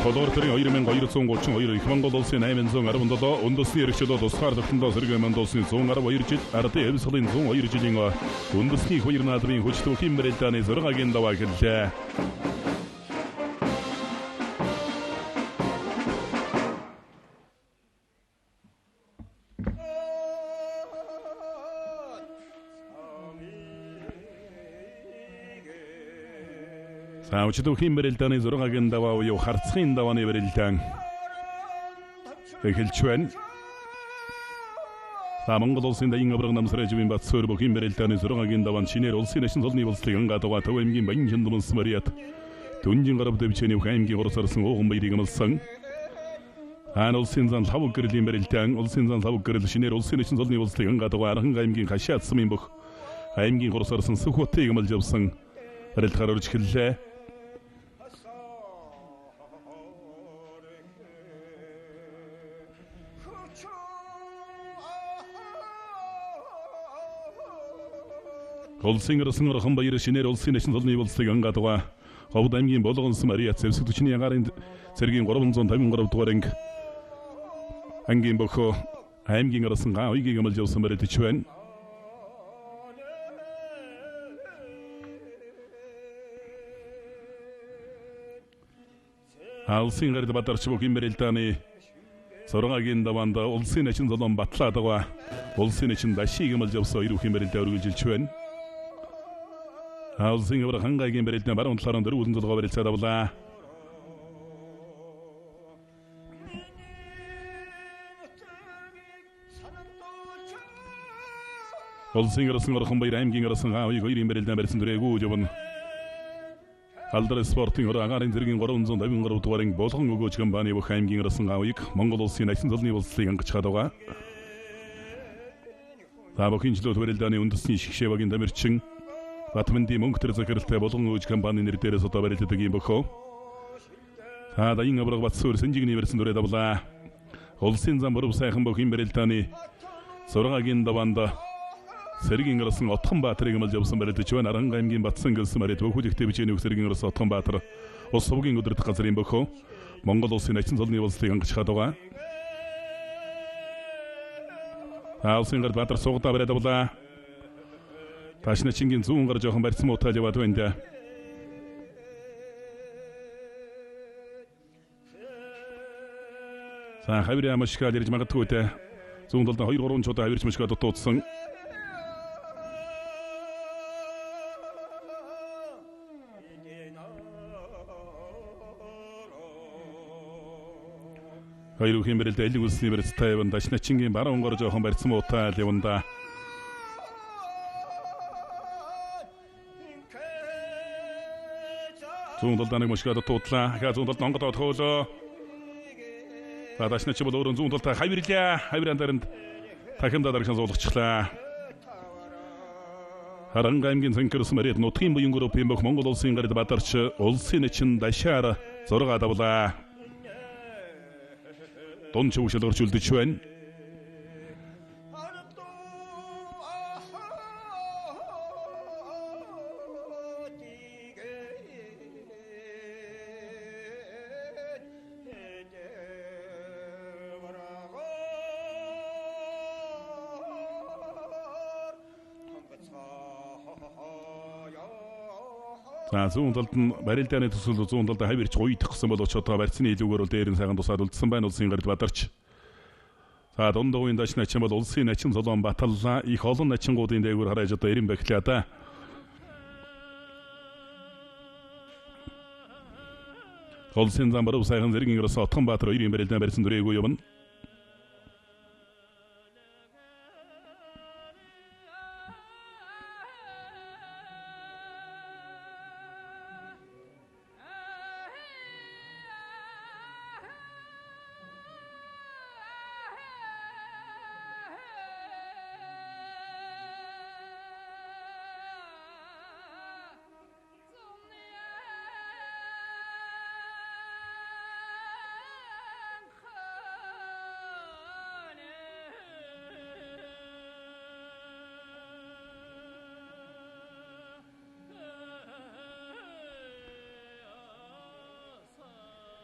Долларын 2232 их Монгол улсын 817 үндэсний эрхчлөө тусгаар тогтнолоо сэргээмэн улсын 112 жил ардын эвслийн 102 жилийн үндэсний хоёр наадмын хүчтэй хэмбэрэлтаны зургагийн даваа хэллээ. Саучдуу хэмбэрэлтаны зургагийн даваа уу харцгийн давааны бэрэлтэн эхэлж байна. Монгол улсын дайын авраг намсрайжвийн батсуур бүх хэмбэрэлтаны зургагийн даваан шинээр улсын ашин солны болцлыг ангадгаа төв аймгийн баян хяндманс мариат дүнжин гарав дэвчэний аймгийн урсарсан ууган баярыг амлсан. Улсын зан лав гэрлийн бэрэлтэн улсын зан лав гэрэл шинээр улсын ашин солны болцлыг ангадгаа архан аймгийн хашаатсмын бүх аймгийн урсарсан сүхөтийг амлж явсан. Арилгаар орж эхэллээ. Улсын орсон орхон баяр шинээр улсын ашин солны болцлыг ангадгаа Говд аймгийн болгонс Мариат зэвсэг төчний агарын цэргийн 353 дугаар ангийн бохо аймгийн орсон га уйгийг амлж явсан барилж байна. Улсын гард бадарч бүх хэмбэрэлтаны зургагийн даваанд улсын ашин солон батлаадагаа улсын ашин дашиг амлж явсан хоёр хэмбэрэлтэ өргөжилж байна. Улсын авраг хангайгийн бэрэлтэн баруун талаараа дөрвөн толгой барилцаад авлаа. Улсын орсон орхон баяр аймгийн орсон гаавыг хоёрын бэрэлтэн барьсан дөрэгүү явна. Алдар спортын агарын зэргийн 353 дугаарыг болгон өгөөж компани бүх аймгийн орсон гаавыг Монгол улсын ашин солны болцлыг ангачаад байгаа. Бүхэн жилүүд бэрэлдэний үндэсний шигшээ багийн дамирчин Батманди мөнгөтөр захиралтай болгон өгөөж компани нэр дээрээс одоо барилдаг юм бохоо. Дайын авраг батсуур сэнжигний барьсан дүрээд авлаа. Улсын зам бүрв сайхан бүхэн бэрэлдэний зургагийн даваанд Сэргийн орсон Отхон Баатарыг амлж явсан барилдаж байна. Аранга аймгийн Батсан гэлсэн марид бүхүүлэгтэй бичээний Сэргийн орсон Отхон Баатар ус сувгийн өдөрт газрын бохоо Монгол улсын ашин солны болцлыг ангачаад байгаа. Улсын гард Баатар суугатаа бариад авлаа. Ташна чингийн зүүн гар жоохон барьсан муутай яваад байна. Хавираа машгаа ирж магадгүй те. Зүүн талд 2-3 чудаа хавирч машгаа дутуудсан. Хоёр хэмбэрэлд элэг үлсний барьцтай явна. Ташна чингийн баруун гар жоохон барьсан муутай явна. Зүүн талд нэг машгаа дутуудлаа. Зүүн талд онгодоо төхөөлөө. Ташна чи бол өөрөө зүүн талд хавирлаа. Хавиран даранд тахимдаа дархан суулгачлаа. Харанга аймгийн Цэнкэрс марид нутгийн буян группийн бүх Монгол улсын гард бадарч улсын эчин дашаар зураг авлаа. Дон чөвшил орж үлдэж байна. Зүүн талд нь барилдааны төсөл зүүн талд хавирч уйдах гэсэн бол очоод барьцны илүүгээр бол дээр нь сайхан тусаад үлдсэн байна улсын гард бадарч. Дундуугийн дач начин бол улсын начин солон баталлаа. Их олон начингуудын дээгүүр хараж одоо эрен бахлаа да. Улсын зам баруун сайхан зэргийн орсон Отхон Баатар хоёрын барилдаан барьсан дөрэгүү явна.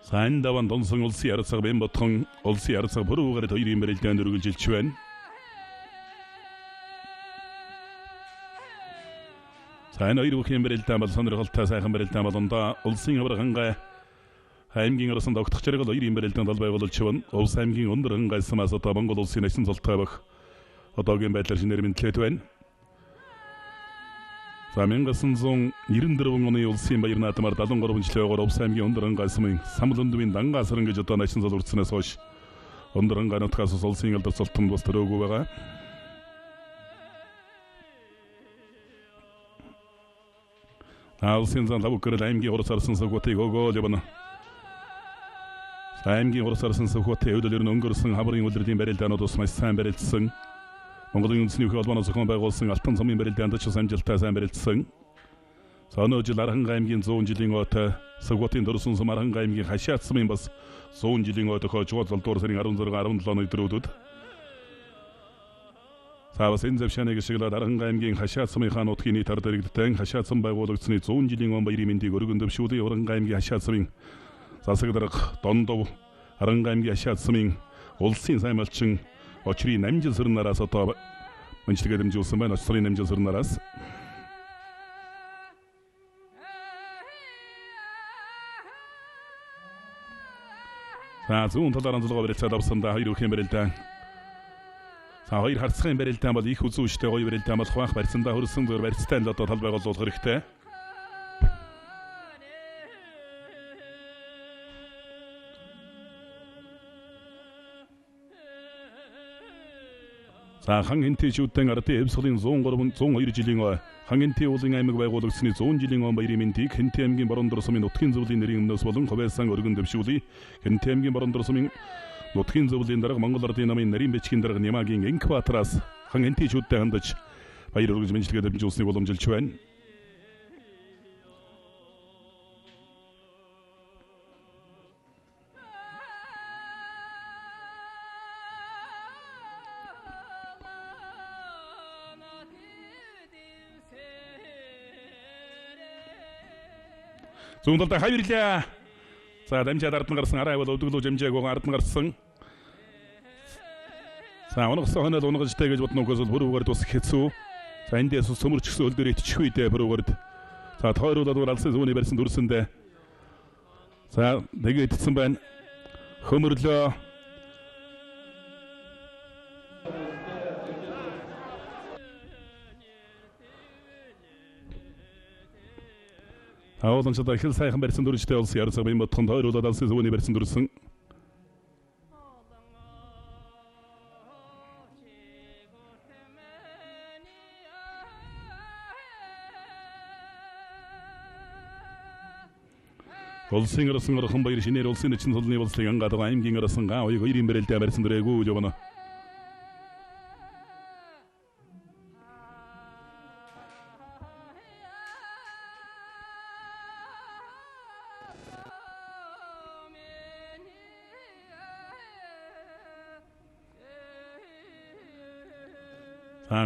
сайн даван донсон улсын ярцаг бэн ботхон улсын ярцаг бүрүүгээр хоёрын барилдаанд өргөлжилж байна. сайн хоёр бүхэн барилдаан бол сонирхолтой сайхан барилдаан болондоо улсын аврагангай аймгийн арсан тогтох зэрэг хоёрын барилдаанд бол байгуулж байна. Улс аймгийн өндөр хангайсмаас одоо Монгол улсын насан цолтой бах одоогийн байдлаар шинээр мэдлээд байна. За 1994 оны улсын баяр наадмаар 73 жилийн Улс аймгийн өндөр хангайсмын самлөндвийн дангасран гэж одоо насан цол үрдснээс хойш өндөр хангайнуудаас улсын алдар цолтонд бас төрөөгүй байгаа. Улсын зан лавкэр аймгийн урс арсан сөхөтийг өгөөл явна. аймгийн урс арсан сөхөтийн өдөлөр нь өнгөрсөн хаврын үлрэлийн барилдаанууд ус маш сайн барилдсан. Монголын үндэсний их холбооноос зохион байгуулсан Алтан цомын барилдаанд ч амжилттай сайн барилдсан. Өнөө жил Аранга аймгийн 100 жилийн ойтой сөхөтийн дөрсөн сум Аранга аймгийн хашаат сумын бас 100 жилийн ойтой хожгол золдуур сарын 16-17 өдрүүдэд Савас энэ завшааныг ашиглаад Аранга аймгийн хашаат сумын хаан нутгийн нийт ард иргэдтэй хашаат сум байгуулагдсны 100 жилийн он баярын мэндийг өргөн дэвшүүлээ. Аранга аймгийн хашаат сумын засаг дарга Дондов Аранга аймгийн хашаат сумын улсын сайн малчин очрын намжил сөрнараас одоо мөнчлөг дэмжүүлсэн байна. Очрын намжил сөрнараас зүүн талаар анзалгаа барилцаад авсандаа хоёр бүхэн барилдаан. Хоёр харцгийн барилдаан бол их үзүүштэй гоё барилдаан болох байх. Барьсандаа хөрсөн зөөр барьцтай л одоо тал байгуулах хэрэгтэй. хан хинтэйчүүдэн ардын эвсглийн 102 жилийн хан хинтэй уулын аймаг байгуулагдсны 100 жилийн он баярын мэндийг Хинтэй аймгийн Бороондор сумын нутгийн зөвлөлийн нэрийн өмнөөс болон хувьяасан өргөн дэвшүүлье. Хинтэй аймгийн Бороондор сумын нутгийн зөвлөлийн дарга Монгол Ардын намын нарийн бичгийн дарга Нямагийн Инкватраас хан хинтэйчүүдтэй хандаж баяр хүргэж мэдлэгээ дамжуулсныг уламжилж байна. Зүүн талд хоёр ирлээ. За дамжаад ард нь гарсан арай бол өвдөглөө жамжаагүй ард нь гарсан. За унагсан хонол унгажтай гэж бодно угсэл бүрүүгээр тус хэцүү. За эндээс сөмөрчсөн хөл дээр итчих үедээ бүрүүгээр. За тойруулаад алсын зүүний барьсан дүрсэндээ. За тэгээд итсэн байна. Хөмөрлөө. Аулан чад их сайхан барьсан дүржтэй улсын ярцаг байн ботхон тойруулаад алсын зүүний барьсан дүрсэн. Улсын арсан орхон баяр шинээр улсын нэчин цолны болслыг ангаадаг аймгийн арсан гаа оёг хоёрын барилдаа барьсан дүрээгүй явна.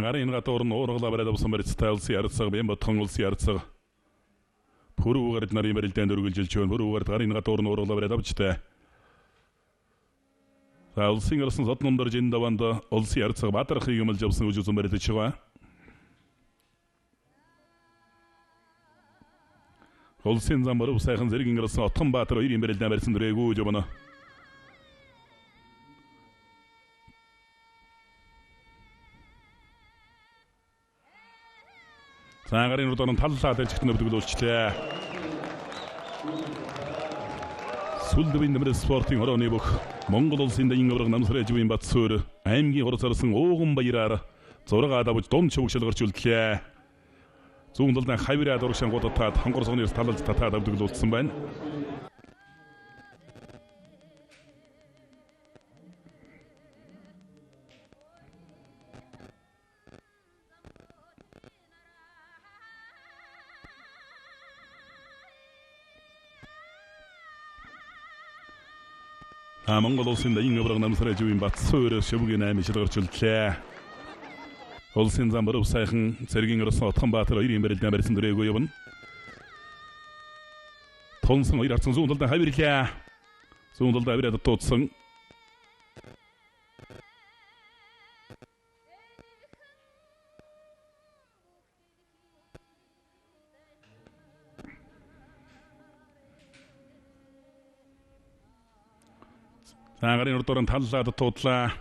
Гарын гатуур нь уургалаа бариад авсан барьцтай улсын ярцаг байн ботхон улсын ярцаг бүрүүгээр нарын барилдаанд өргөлжилж байна. Бүрүүгээр гарын гатуур нь уургалаа бариад авчтай. За улсын арсан сод номдор жин даванд улсын ярцаг Баатархыг юмлж авсан үж үзэн барилдаж байгаа. Улсын зам боров сайхан зэргийн арсан Отхон Баатар хоёрын барилдаанд барьсан дүрээгүй явна. Гарын руу таллаа дэлжигтэн өвдөглүүлчлээ. Сүлдвийн нэмэр спортын хорооны бүх Монгол улсын дэйн авраг намсраж буйн Батсуур аймгийн горц арсан ууган баяраар зураг давж дунд шөвгшил гарч үлдлээ. Зүүн талд хавираа дургшин гудтаад хонгор согнээс талалж татаад өвдөглүүлсэн байна. Монгол улсын дэйн авраг намсраж буйн Батсуур шөвгийн 8 шил гарч үлдлээ. Улсын зам боров сайхан зэргийн орсон Отхон Баатар хоёрын барилдаанд барьсан дүрээгүй явна. Тонсон хоёр арцсан зүүн талд хавирлаа. Зүүндэлд авираад дутсан. Гарын урдууран таллаад туудлаа.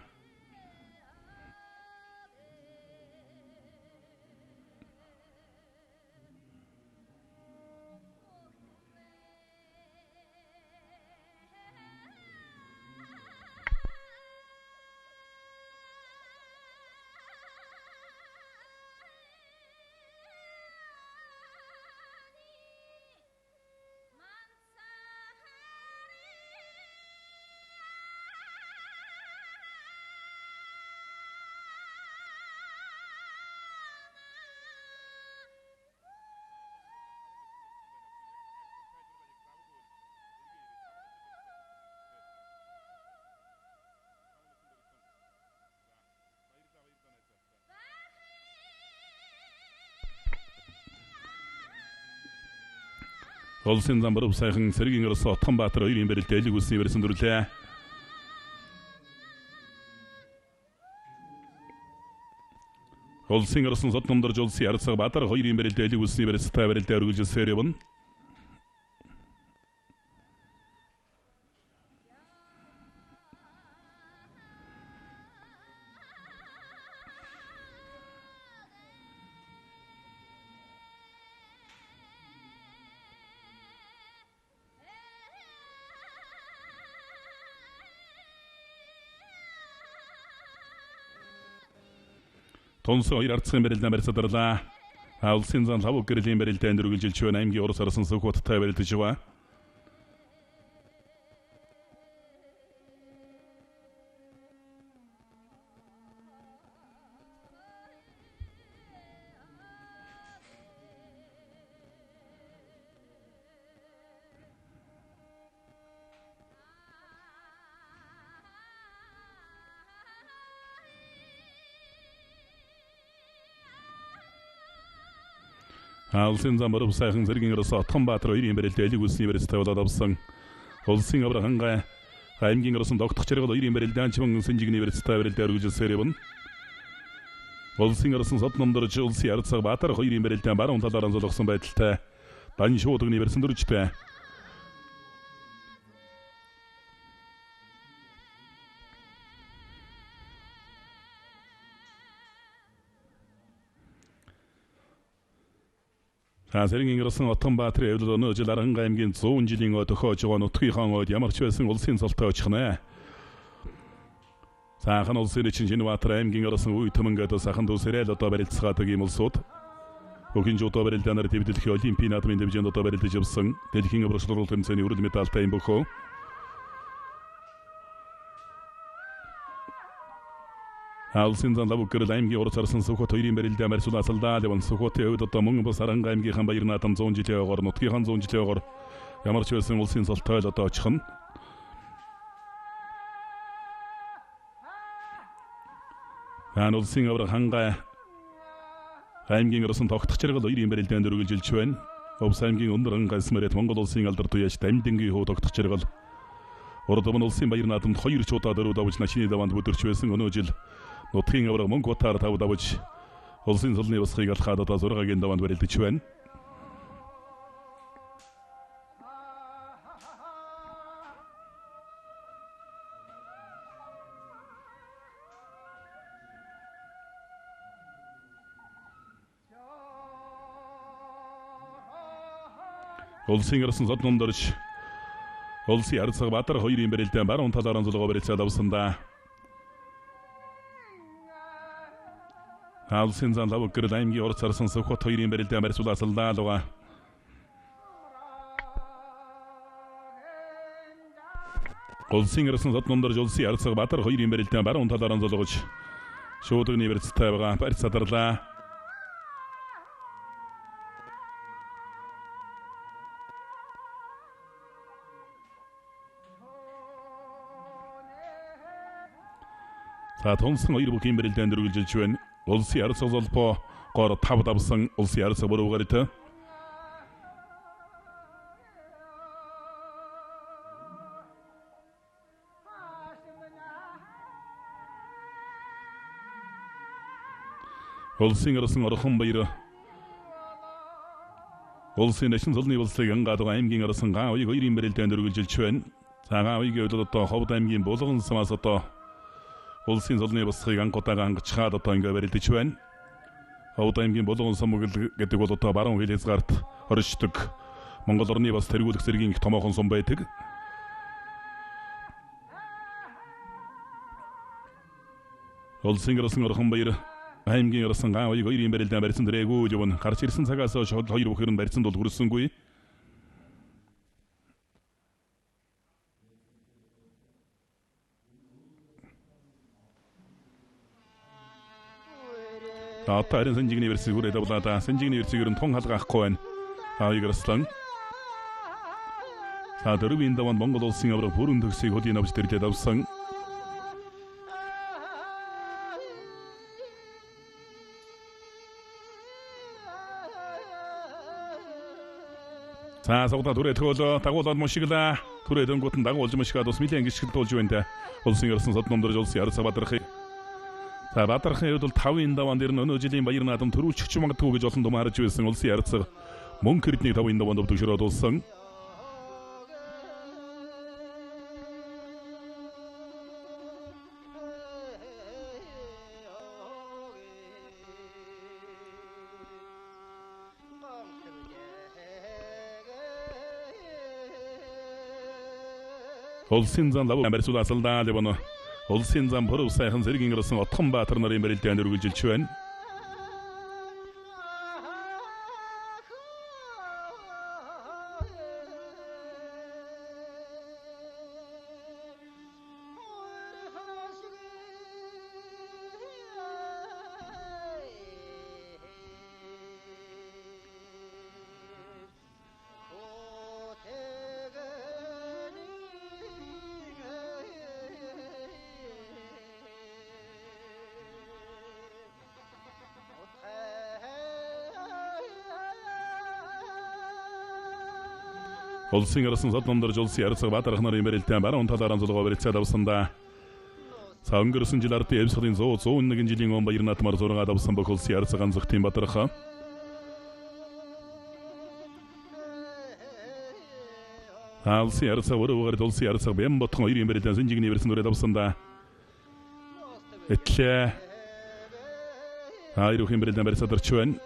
Улсын зам баруун сайхан Сэргийн Орос Отгонбаатар 2-ын барилдаа элэг үсний барьсан дүрлээ. Улсын Оросын Содномдорж улсын Арцаг Баатар 2-ын барилдаа элэг үсний барьстай барилдаа өргөжлөсөөр явна. Тонсон 2 арцгийн барилдаа барьсадарлаа. Улсын зам лав гэрлийн барилдаа өргөжлөж байна. Аймгийн Орос Оросын Сүхбаттай барилдаж байна. Улсын зам баруун сайхан Сэргийн Орос Отгонбаатар 2-ын барилдаа элэг үсний барьстай болоод авсан. Улсын авраг хангай аймгийн Оросын Догдох Жаргал 2-ын барилдаа Чимэн Сэнжигний барьстай барилдаа өргөжлөсөөр явна. Улсын Оросын Содномдорж улсын Арцаг Баатар 2-ын барилдаа баруун талаараа зулгасан байдалтай дан шуудагны барьсан дүржтэй. Сэргийн Оросын Отгонбаатарын эвлэл өнөө жил Аранга аймгийн 100 жилийн тохиож байгаа нутгийн хаан ойд ямар ч байсан улсын цолтой очихнэ. Саахан улсын чинь Шинбаатар аймгийн Оросын үе төмөнгөд сахан дүүсэрэл одоо барилцгаадаг юм улсууд. Өгин жуудаа барилдаанаар дэвдэлх олимпийн наадмын дэвжээнд одоо барилдаж явсан. Дэлхийн аврагчлал тэмцээний өрөл медальтай юм бөхөө. Улсын зам лав гэрэл аймгийн Орос Оросын Сүхбат 2-ын барилдаа марьсуулаасалдаа левэн Сүхбатын хувьд одоо мөн бас Аранга аймгийнхан баяр наадам 100 жилийн ойгоор нутгийнхан 100 жилийн ойгоор ямар ч байсан улсын цолтой л одоо очихно. Улсын авраг хангай аймгийн Оросын Догдох Жаргал 2-ын барилдаанд өргөжлөж байна. Увс аймгийн өндөр хангайс мэрэт Монгол улсын алдар туяаш Дамдингийн хүү Догдох Жаргал Ордомон улсын баяр наадамд 2 ч удаа дөрөв давж начны даваанд бүдэрч байсан. Өнөө жил нутгийн авраг мөнгө утаар тав давж улсын цолны басхыг алхаад одоо 6-гийн даваанд барилдаж байна. Улсын Оросын Содномдорж улсын Арцаг Баатар 2-ын барилдаа баруун талаараа зулгоо барилцаад авсандаа. Улсын зам лав гэрэл аймгийн Орос Оросын Сүхбат 2-ын барилдаа марьсуулаасалдаа луга. Улсын Оросын Содномдорж улсын Арцаг Баатар 2-ын барилдаа баруун талаараа зулгож шуудагны барьцтай байгаа барьцаадарлаа. Тонсон 2 бүхий барилдаанд өргөжлөж байна. Улсын Арцаг холбоо гоор 5 давсан улсын Арцаг буруугаартай. Улсын орсон орхон баяр. Улсын нэшин золны улсыг ангаадаг аймгийн орсон гаа уйг хоёрын барилдаанд өргөлжилж байна. Цагаан уйгийн хувьд одоо Ховд аймгийн Булган самаас одоо улсын золны улсыг ангуудаа ангачхаад одоо ингээ барилдаж байна. Ховд аймгийн Булган сам гэдэг бол одоо баруун хил хязгаарт оршдог Монгол орны бас тэргүүлэх зэргийн их томоохон сум байдаг. Улсын орсон орхон баяр аймгийн орсон гаа уйг хоёрын барилдаанд барьсан дэрэгүү явна. Гарч ирсэн цагаас шууд хоёр бүхээр нь барьсан бол хүрсэнгүй. Атарын санжигны версиг үрээд авлаа. Санжигны версигэр нь тун халгаахгүй байна. Игэрслан. Дөрвийн даван Монгол улсын авраг бүрэн төгсийг хөлийн авч тэрлээд авсан. Саута түрээд хөлөө дагуулад мушиглаа. Түрээд өнгөтэн дагуулж мушгаад ус нэлээд гიშгэл туулж байна. Улсын орсон сод номдорж улсын ард сабадрахыг. Бадархын хувьд бол 5-ын даван дээр нь өнөө жилийн баяр наадам төрүүлчих ч магадгүй гэж олон том харж байсан улсын ард мөнгө хэрдний 5-ын даванд өвдөгшрөөд улсан. Улсын зам лав барьсуулаасалдаа левоно. Улсын зам бүрв сайхан зэргийн орсон Отхон Баатар нарын барилдаанд өргөлжилж байна. Улсын орсон сод номдорж улсын ард Баатар нарын барилдаанд баруун талаар анзуулга барилцаад авсандаа. Өнгөрсөн жил ардын эвсгийн 101 жилийн он баяр наадмаар зургаад авсан бох улсын ард ганцх тийм Баатарха. Улсын ард өрөөгөр улсын ард Бямботхон хоёрын барилдаанд санжигны версийн үрээд авсандаа. Этлээ. Хоёрын барилдаанд барьсаад орч байна.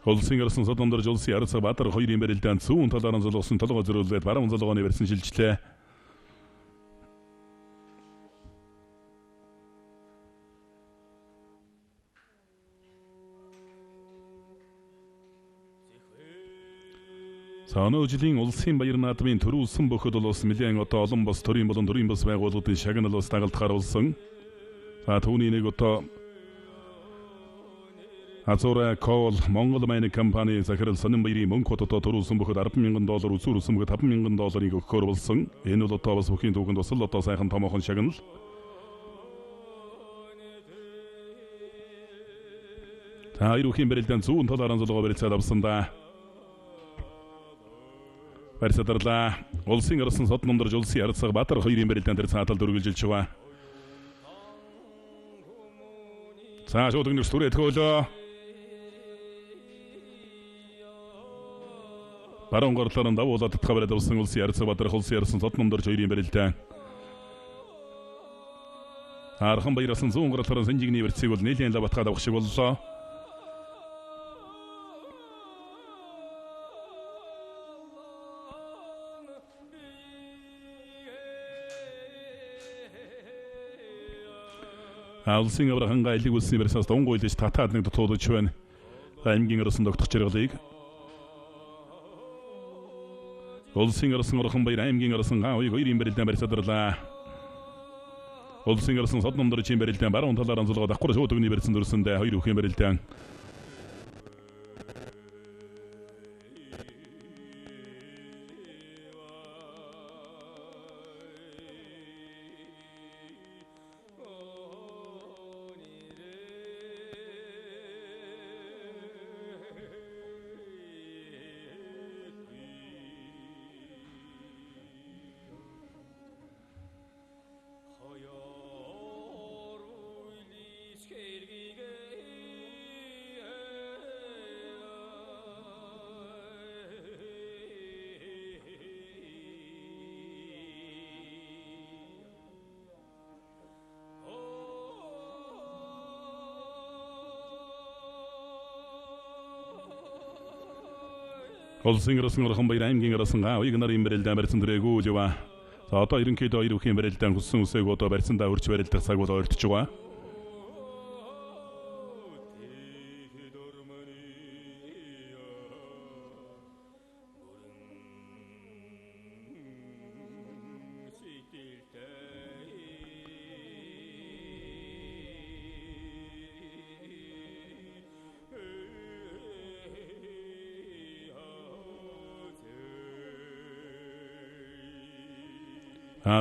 Улсын орсон сод номдорж улсын ард Баатар хоёрын барилдаанд зүүн талаар нь золгосон толгой зөрүүлээд баруун золгооны барьсан шилжлээ. Өнөө жилийн улсын баяр наадмын төрүүлсэн бөхөд бол ус нэлээд одоо олон бос төрийн болон төрийн бос байгууллагуудын шагнал ус дагалдахаар болсон. Түүний нэг одоо Азура Кол Монгол Майны компани захирал сонин баярын мөнгө хотод төрүүлсэн бөхөд $10,000 үзүүлсэн бөхөд $5,000 өгөхөөр болсон. Энэ бол одоо бас бүхийн түүхэнд бас л одоо сайхан томоохон шагнал. Хоёрын барилдаанд зүүн талаар анзуулга барилцаад авсандаа. Барьсадарлаа. Улсын орсон сод номдорж улсын ард Баатар хоёрын барилдаанд дээр цаатал дөрвөлжилж байгаа. Шууд өгнөс түрээд хөлөө. Баруун горлоор нь давуулаад татгавараад авсан улсын ард Баатар улсын орсон сод номдорж хоёрын барилдаанд. Архан баярлсан зүүн горлоор санжигны версиг бол нэлээд лав батгаад авах шиг боллоо. Улсын аврагын айлыг үлсний барьсаас донгойлж татаад нэг дутуудж байна. Аймгийн орсон тогтох жаргалыг. Улсын орсон орхон баяр аймгийн орсон гаа уйг хоёрын барилдаанд барьсадарлаа. Улсын орсон сод номдорж ийм барилдаанд баруун талаар анзуулга давхар шууд өгний барьсан дөрсөндөө хоёр бүхэн барилдаанд. Улсын ирсэн орхон баяр аймгийн ирсэн гаавыг нарын барилдаан барьсан дөрэгүү л ява. За одоо ерөнхийдөө ирвхийн барилдаан хүссэн үсээг одоо барьсандаа өрч барилдах цаг бол ойртож байгаа.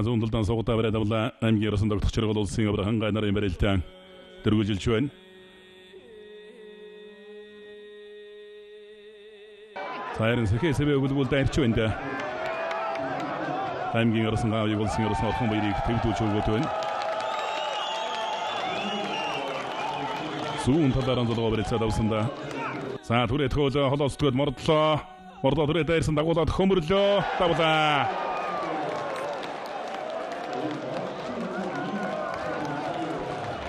Зүүндэлдэн суугатаа бариад авлаа. Аймгийн ирсэн догтох чиргал улсын авраган гай нарын барилдаан дөрвөлжилж байна. Сайрын сэхээ сэбэ өгүүлгүүл дайрч байна. Аймгийн ирсэн гаавыг улсын ирсэн орхон баярыг төвдүүлж өгөөд байна. Зүүн талаараа золгоо барилцаад авсандаа. За түрээд хөөлөө холоостгоод мордлоо. Мордоо түрээд дайрсан дагуулад хөмөрлөө. Давлаа.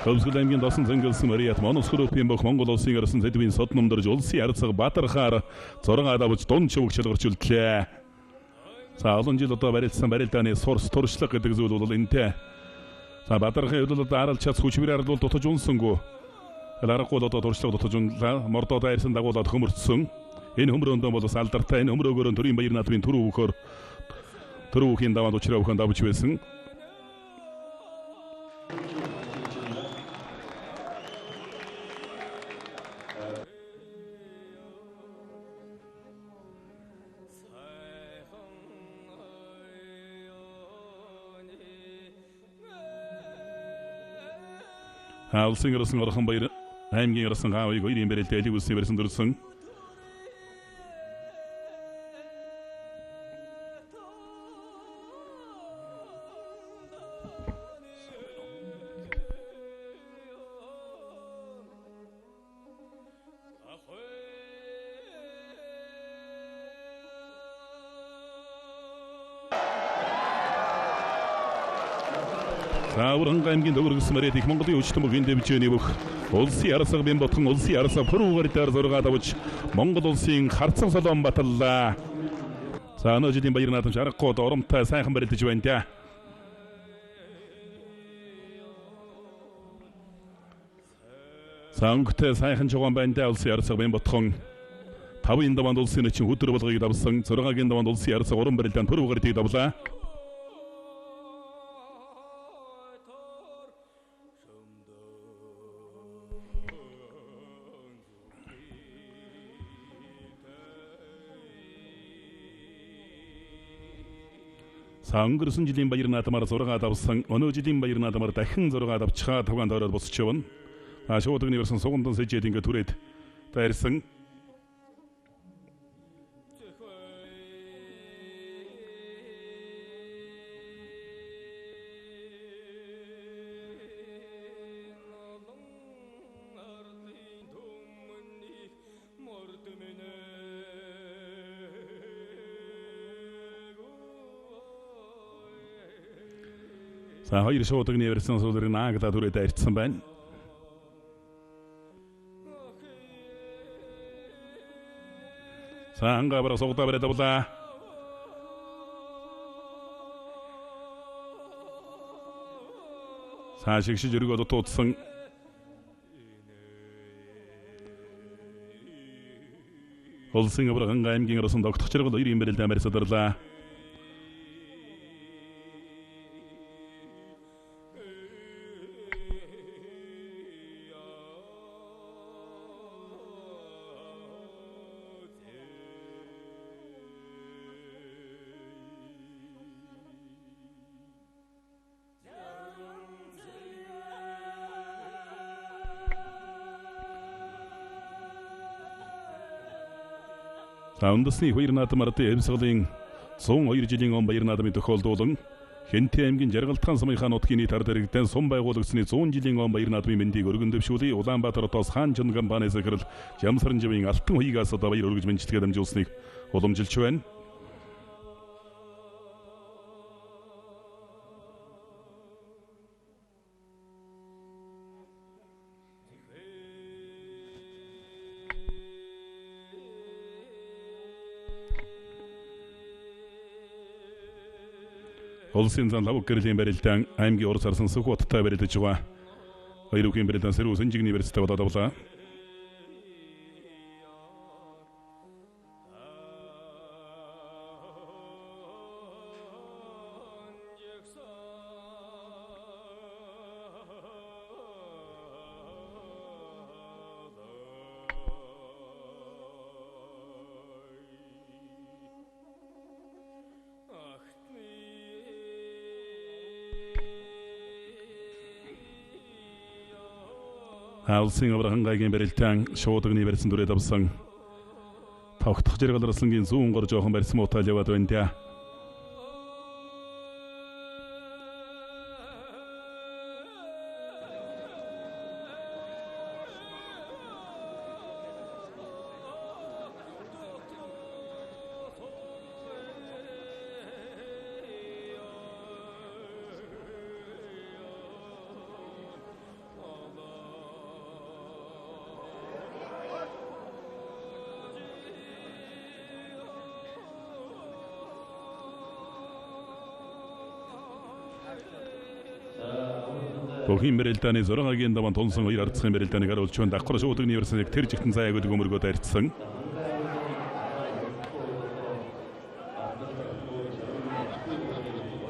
Хөвсгөл аймгийн досон зэнгэлсэн Мариат Монос группийн бох Монгол улсын ирсэн сэдвийн сод номдорж улсын арцаг Баатархаар 6 давж дунд чивэг шалгарч үлдлээ. За олон жил одоо барилдсан барилдааны сурс туршлага гэдэг зүйл бол энтэй. За Баатархын хөдөлгөөнд арал час хүчмээр ардуул дутаж унсангүй. Аргагүй одоо туршлага дутаж унлаа. Мордоо дайрсан дагуулад хөмөрцсөн. Энэ хөмрөөндөө бол алдартай энэ хөмрөөгөөр төрийн баяр наадмын төрөвөхийн даваад учраа өхөн давж байсан. Улсын ирсэн орхон баяр аймгийн ирсэн гаавыг хоёрын барилдаа элэг үлсийн барьсан дөрсөн. Уран аймгийн дөрвөлгсөн мөрөд их Монголын өчтөн бүгийн дэвжээний бүх улсын арсаг бим ботхон улсын арсаг пүрүүгээр дээр зургаад авч Монгол улсын харцаг солон баталлаа. За өнөө жилийн баяр наадамч аргагүй оромтой сайхан барилдаж байна даа. Сангтэй сайхан жогоон байна даа улсын арсаг бим ботхон 5-ын даванд улсын эчин хөдөр болгыг давсан 6-гийн даванд улсын арсаг уран барилдаанд пүрүүгээр тийг давлаа. Өнгөрсөн жилийн баяр наадмаар 6 давсан өнөө жилийн баяр наадмаар дахин 6 давчгаа тавгаанд ороод босч явна. Шууд өгнөрсөн сугандан сэжээд ингээд түрээд дайрсан. За хоёр шууд өгнөрсөн суулрын аагда түрээд дайрцсан байна. За ангабара суугатаа бариад авлаа. За шигшиж өргөд утуудсан. Улсын авраган аймгийн ирсэн догтох чиргал хоёрын барилдаан барьсадарлаа. Үндэсний баяр наадмаар Эмсгалын 102 жилийн он баяр наадмын тохиолдуулан Хэнтэй аймгийн Жаргалтхан сумынхаа нутгийн нийт ард иргэдэн сум байгуулагдсны 100 жилийн он баяр наадмын мэндийг өргөн дэвшүүлээ. Улаанбаатар хотоос Хаан Чон компани захирал Жамсран живийн алтан хуйгаас одоо баяр өргөж мэндчилгээ дамжуулсныг уламжилж байна. Улсын зан лав гэрлийн барилдаан аймгийн урд сарсан Сүхбаатартай барилдаж байгаа. Хоёрын барилдаан Сэрүү Сэнжигний барилдатай болоод авлаа. Улсын аврагын гайгийн барилдаан шуудагны барьсан дүрээ давсан. Тавхдах зэрэглэрслэнгийн зүүн гор жоохон барьсан муутай яваад байна даа. Бохим барилдааны 6-гийн даван тунсан 2 ардцын барилдааныг харуулж байна. Давхар шуудагны версийг тэр жигтэн заяаг өдөг өмөргөд арчсан.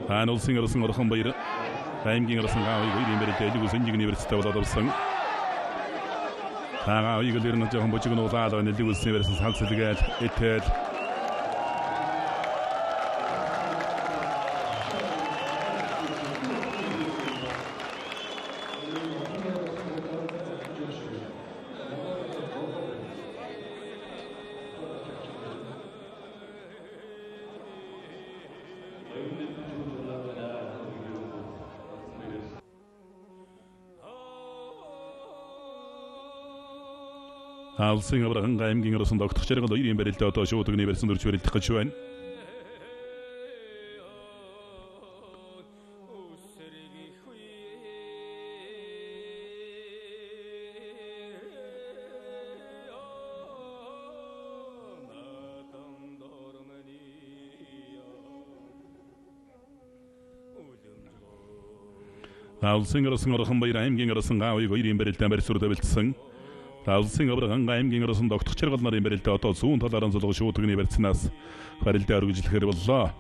Улсын арсан орхон баяр аймгийн арсан гаавыг хоёрын барилдаа элэг Сэнжигний верстэй болоод авсан. Гаавыг лэрнэ жоохон бочиг нуулаад байна. Элэг улсын версэн салцлгээд этэл Улсын аврагын аймгийн арсан тогтох зэрэг хоёрын барилдаа одоо шуудагны барьсан дүрж барилдах гэж байна. Улсын арсан орхон баяр аймгийн арсан гаавыг хоёрын барилдаан барьсурд тавилдсан. Улсын аврагын аймгийн арсан тогтох зэрэг нарын барилдаа одоо зүүн талаараа зулгуу шуудагны барьцнаас барилдаа өргөжлөхөр боллоо.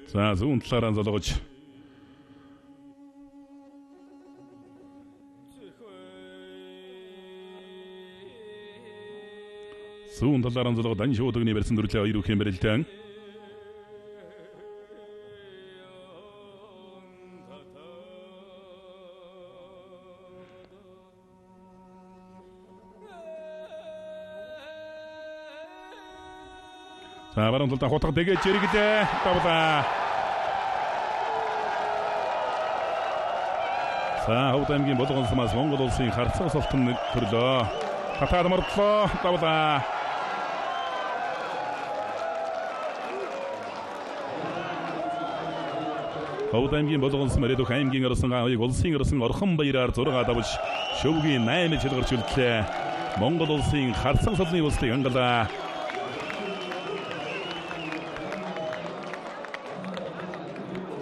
За зүүн талаараа зулгууж зүүн талаараа зулгуу дан шуудагны барьсан дүрлээ хоёр үхэн барилдаан. Баруун талд хутга дэгэж зэрэглээ тавлаа. Ховд аймгийн Болгон сумаас Монгол улсын харцаг салтан төрлөө. Татаад мордлоо тавлаа. Ховд аймгийн Болгон сум Редөх аймгийн арсан гаавыг улсын арсан орхон баяраар 6 давж шөвгийн 8 шилгарч үлдлээ. Монгол улсын харцаг салтны улсыг ангалаа.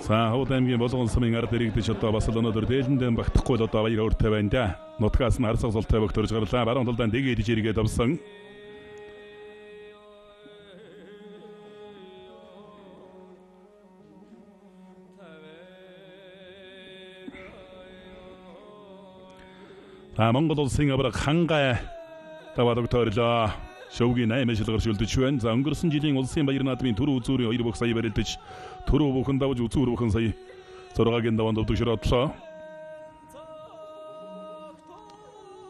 Ховд аймгийн Болгон сумын ард иргэдэж одоо бас л өнөөдөр дээлэндээ багтахгүй л одоо баяр хөөртэй байна да. Нутгаас нь харцаг султай бөгтөрж гарлаа. Баруун талдаа дэгээд иргээд авсан. Монгол улсын авраг хангай таваад өгтөрлөө. Шөвгийн 8 шилгарч үлдэж байна. За өнгөрсөн жилийн улсын баяр наадмын төрөө үзүүрийн 2 бүх сая барилдаж төрөө бүхэн давж үзүүр бүхэн сая 6-гийн даванд өвдөшрөөдлөө.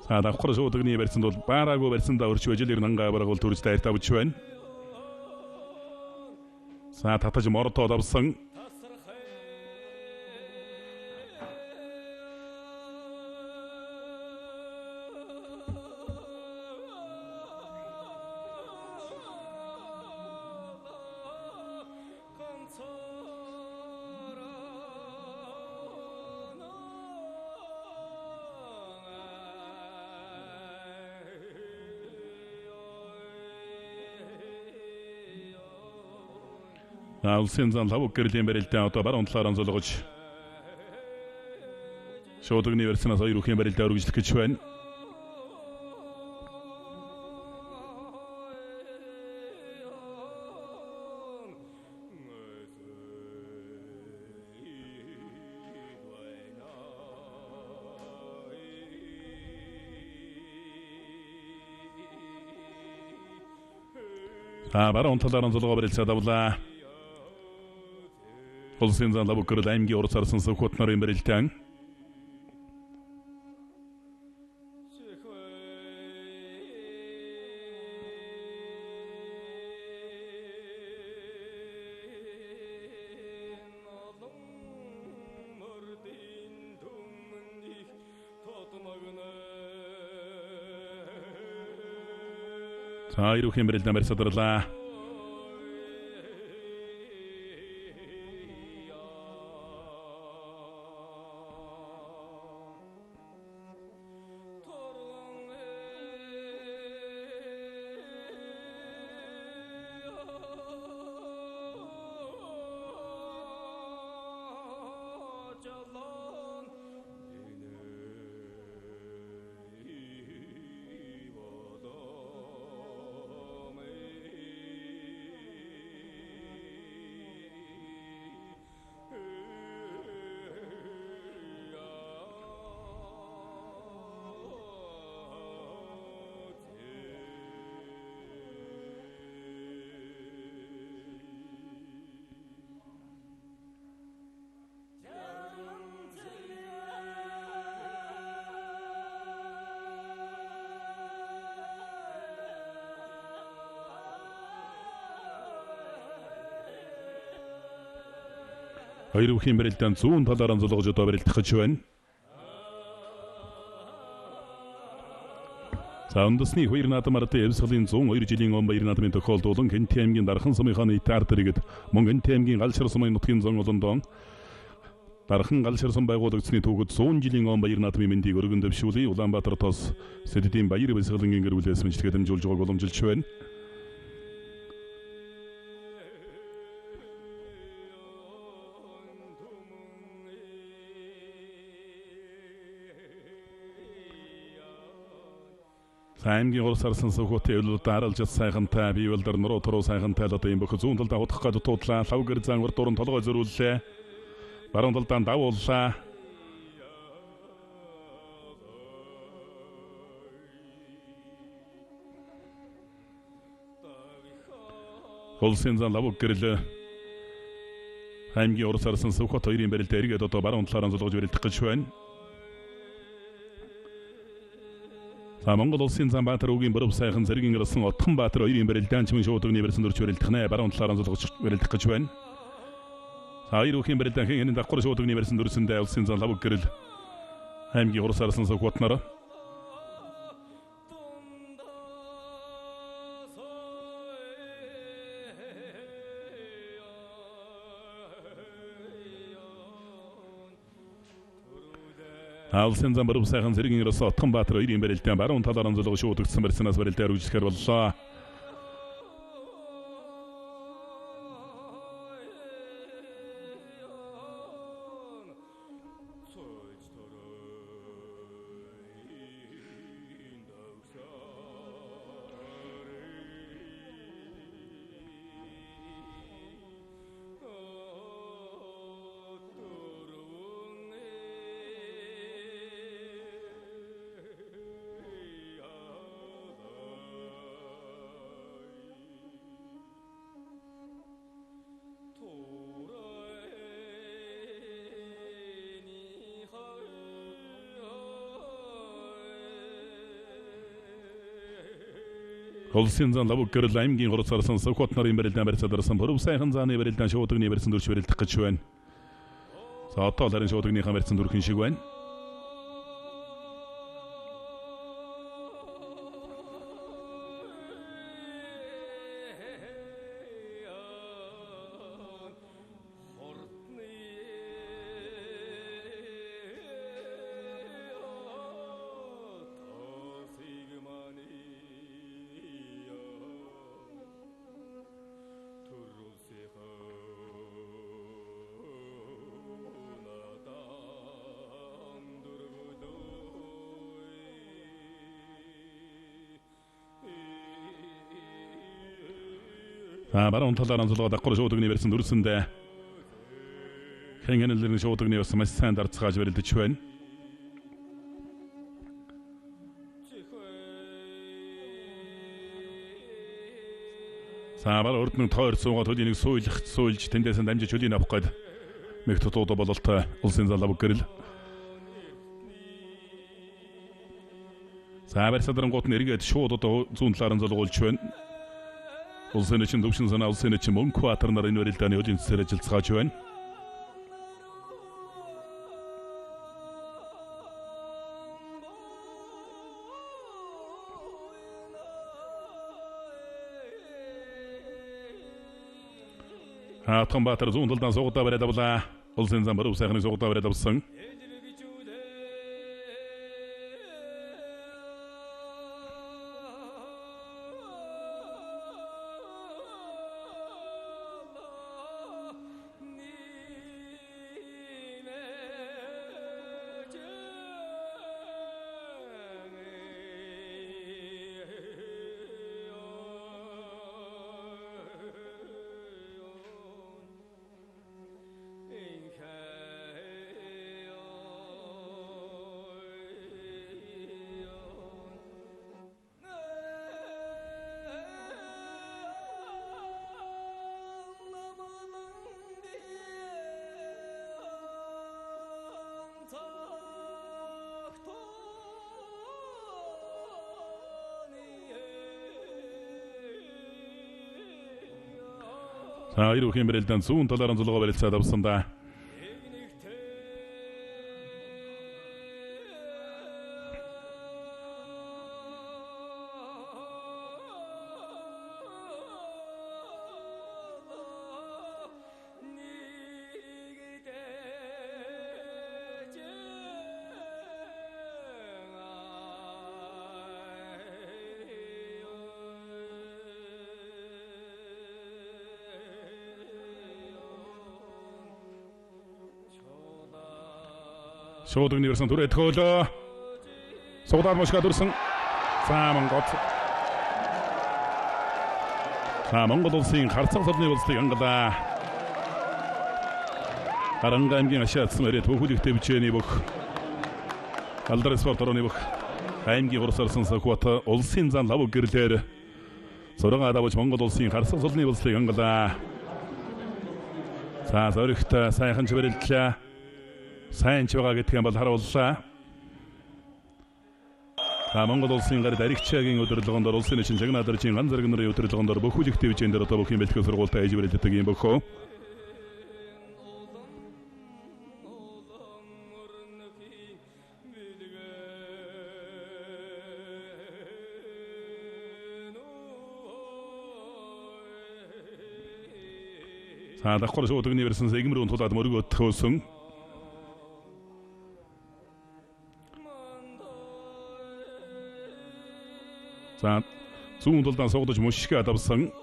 Давхар шуудагны барьсанд бол баараагүй барьсандаа өрч байж л нангаа бараг бол төрж дайр тавж байна. Татаж мордоо давсан. Улсын зан лав гэрлийн барилдаа одоо баруун талаар онцолгож шуудагны верснаас хоёр үхэн барилдаа үргэлжлэх гэж байна. Баруун талаар онцолгоо барилцаад авлаа. Улсын зан лав гэрэл аймгийн урд сарсан Сүхбат нарын барилдаан Хайруу хэмрэл намар садрлаа. Хоёр үхэн барилдаан зүүн талаар онцолгож одоо барилдах гэж байна. Унтасны хоёр наадам ардын Эвсгалын 102 жилийн он баяр наадмын тохиолдуулан Хэнти аймгийн Дархан сумын хааны Итаар дэргэд мөн Хэнти аймгийн Галшир сумын нутгийн зон олондон Дархан Галшир сум байгуулагдсны түүхэд 100 жилийн он баяр наадмын мэндийг өргөн дэвшүүлээ. Улаанбаатар тос Сэдэдийн баяр Эвсгалын гэр бүлээс мэдлэгээ дамжуулж байгааг уламжилж байна. Аймгийн урд сарсан Сүхбат эвлэлд даралж сайхантай биевэлдэр нуруу туруу сайхантай одоо юм бөх зүүн талдаа хутгах гээд туудлаа. Лав гэр зан урд дуран толгой зөрүүллээ. Баруун талдаа давууллаа. Улсын зан лав гэрэл аймгийн урд сарсан Сүхбат хоёрын барилд эргээд одоо баруун талаар онцолгож барилдах гэж байна. Монгол улсын Замбаатар өвгийн Боров сайхан зэргийн ирсэн Отхон Баатар хоёрын барилдаан чимэн шуудагны барилсан дөрч барилдах нэ баруун талаар онцолгож барилдах гэж байна. Хоёр үхэн барилдаан хэн давхар шуудагны барилсан дөрсөндөө улсын зан лав гэрэл аймгийн урд сарсан Сүхбат нар Улсын зан Боров сайхан зэргийн ирсэн Отхон Баатар хоёрын барилдаан баруун талаар онцолгож шуудагдсан барилсанаас барилдаа үргэлжлэхээр боллоо. Улсын зан лав гэрэл аймгийн урд сарсан Сүхбат нарын барилдаан барьцаадарсан Боров сайхан зааны барилдаан шуудагны барьсан дөрч барилдах гэж байна. За одоо ларын шуудагныхаа барьсан дөрхөн шиг байна. баруун талаар анзуулга дагвар шуудагны барьсан дүрсэндээ хэнгэнэлэрний шуудагны бас маш сайн дарцгааж барилдаж байна. Сабар урдны тойр суугаад хөдийнийг суулж тэндээс нь дамжиж хөдийг авах гээд мэх тутууд бололтой улсын залав гэрэл. Сабар садрангууд нэргээд шууд одоо зүүн талаар анзуулгуулж байна. Улсын эчин төвшин санаа улсын эчин мөнгө баатар нарын барилдааны хөдийн засгаар ажиллацгааж байна. Хатхан баатар зүүн талдаа суугдаа бариад авлаа. Улсын зам баруун сайхны суугдаа бариад авсан. Ирүүхийн барилдаанд зүүн талаар анзуулга барилцаад авсан да. Шуудагны барьсан түрээ төхөөлөө. Суугаад мошгаа дүрсэн. Монгол улсын харцаг салны улсыг ангалаа. Харанга аймгийн ашаатсан өрөөд бүхүүлэгтэй бичээний бүх алдар спорт орны бүх аймгийн урсарсан сахвата улсын зан лав гэрлээр зураг адавж Монгол улсын харцаг салны улсыг ангалаа. Зоригтой сайхан чивэрлэлээ. Сайн ч байгаа гэдгийг бол харууллаа. Монгол улсын гард аригчаагийн өдөрлөгөндөр улсын эчин жагнаадарчийн ган зэрэг нарын өдөрлөгөндөр бүхүүлэгтэй бичээндэр одоо бүх юм бэлтгэл сургуультай ээж барилддаг юм бөхөө. Дагвар шуудагны барьсан сэгмрүүн тулаад мөргөд төөсөн. Зүүн талдаа суугдаж мушиг адавсан.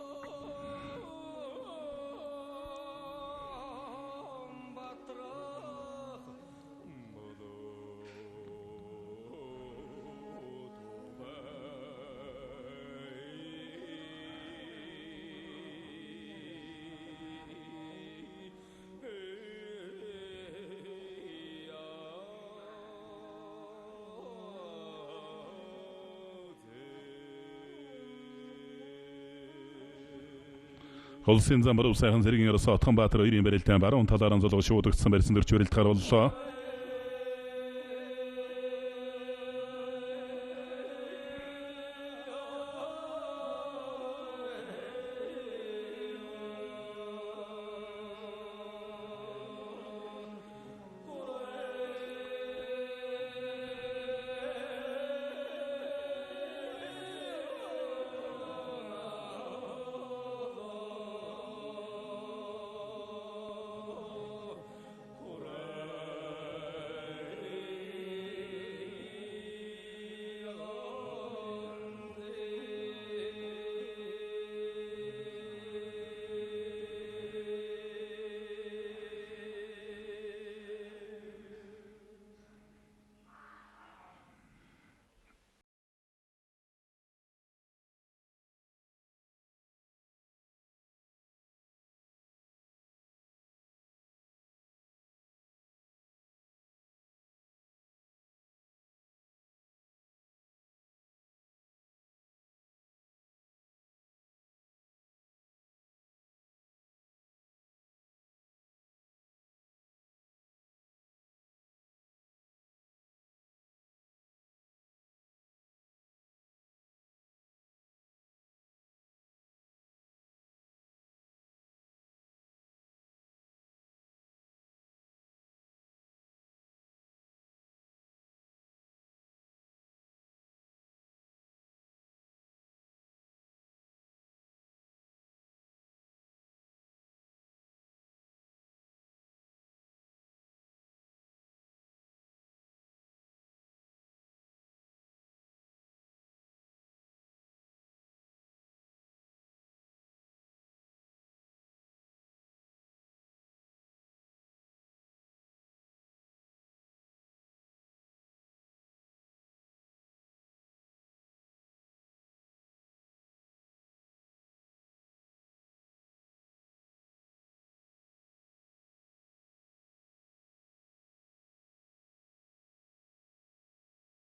Улсын зам баруун сайхан зэргийн ерөөсөө Отгон Баатар хоёрын барилдаан баруун талаар анзуулга шуудагдсан барьсан дөрч барилд гарваллаа.